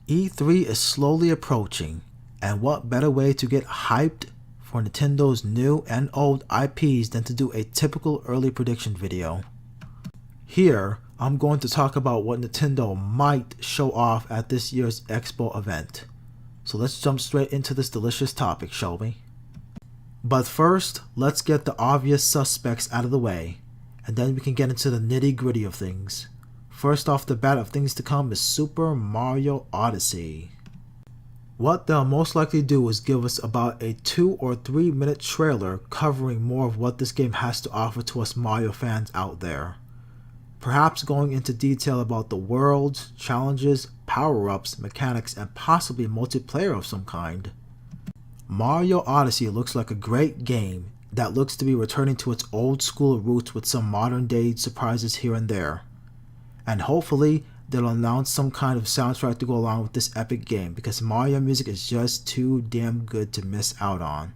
E3 is slowly approaching, and what better way to get hyped for Nintendo's new and old IPs than to do a typical early prediction video. Here, I'm going to talk about what Nintendo might show off at this year's Expo event. So let's jump straight into this delicious topic, shall we? But first, let's get the obvious suspects out of the way, and then we can get into the nitty-gritty of things. First off the bat of things to come is Super Mario Odyssey. What they'll most likely do is give us about a 2 or 3 minute trailer covering more of what this game has to offer to us Mario fans out there. Perhaps going into detail about the worlds, challenges, power-ups, mechanics, and possibly multiplayer of some kind. Mario Odyssey looks like a great game that looks to be returning to its old school roots with some modern day surprises here and there. And hopefully they'll announce some kind of soundtrack to go along with this epic game, because Mario music is just too damn good to miss out on.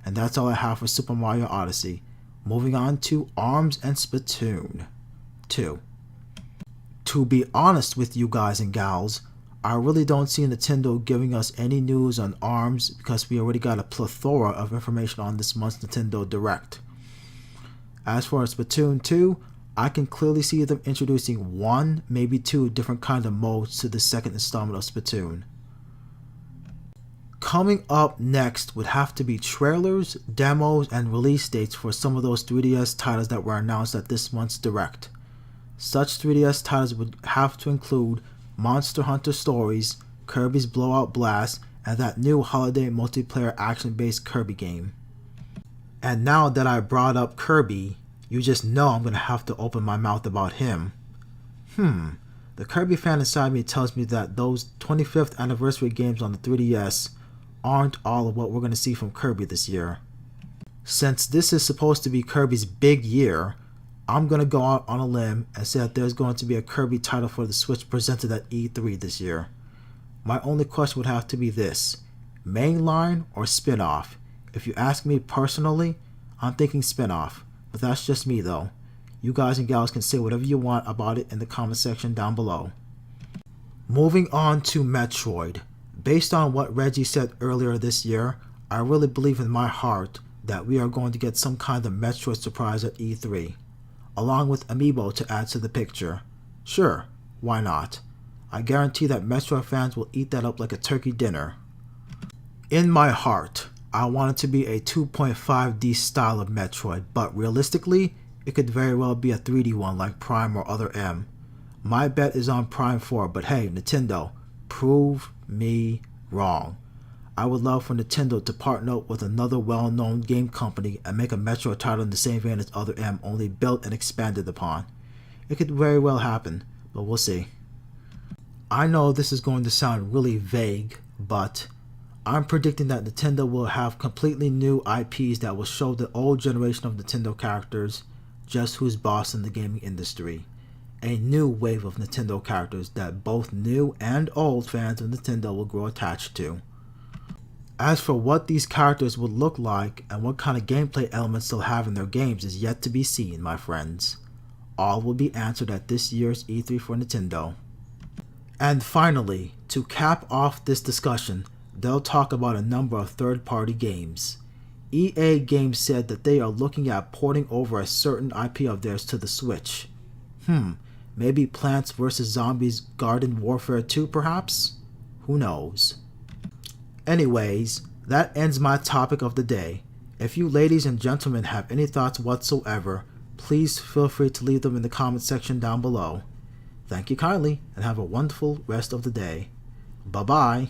And that's all I have for Super Mario Odyssey. Moving on to ARMS and Splatoon 2. To be honest with you guys and gals, I really don't see Nintendo giving us any news on ARMS because we already got a plethora of information on this month's Nintendo Direct. As for Splatoon 2, I can clearly see them introducing 1, maybe 2 different kinds of modes to the second installment of Splatoon. Coming up next would have to be trailers, demos, and release dates for some of those 3DS titles that were announced at this month's Direct. Such 3DS titles would have to include Monster Hunter Stories, Kirby's Blowout Blast, and that new holiday multiplayer action-based Kirby game. And now that I brought up Kirby, you just know I'm going to have to open my mouth about him. The Kirby fan inside me tells me that those 25th anniversary games on the 3DS aren't all of what we're going to see from Kirby this year. Since this is supposed to be Kirby's big year, I'm going to go out on a limb and say that there's going to be a Kirby title for the Switch presented at E3 this year. My only question would have to be this: mainline or spin-off? If you ask me personally, I'm thinking spin-off. But that's just me though. You guys and gals can say whatever you want about it in the comment section down below. Moving on to Metroid. Based on what Reggie said earlier this year, I really believe in my heart that we are going to get some kind of Metroid surprise at E3, along with Amiibo to add to the picture. Sure, why not? I guarantee that Metroid fans will eat that up like a turkey dinner. In my heart, I want it to be a 2.5D style of Metroid, but realistically, it could very well be a 3D one like Prime or Other M. My bet is on Prime 4, but hey, Nintendo, prove me wrong. I would love for Nintendo to partner up with another well-known game company and make a Metroid title in the same vein as Other M, only built and expanded upon. It could very well happen, but we'll see. I know this is going to sound really vague, but I'm predicting that Nintendo will have completely new IPs that will show the old generation of Nintendo characters just who's boss in the gaming industry. A new wave of Nintendo characters that both new and old fans of Nintendo will grow attached to. As for what these characters would look like and what kind of gameplay elements they'll have in their games is yet to be seen, my friends. All will be answered at this year's E3 for Nintendo. And finally, to cap off this discussion, they'll talk about a number of third-party games. EA Games said that they are looking at porting over a certain IP of theirs to the Switch. Maybe Plants vs. Zombies Garden Warfare 2 perhaps? Who knows? Anyways, that ends my topic of the day. If you ladies and gentlemen have any thoughts whatsoever, please feel free to leave them in the comment section down below. Thank you kindly and have a wonderful rest of the day. Bye bye.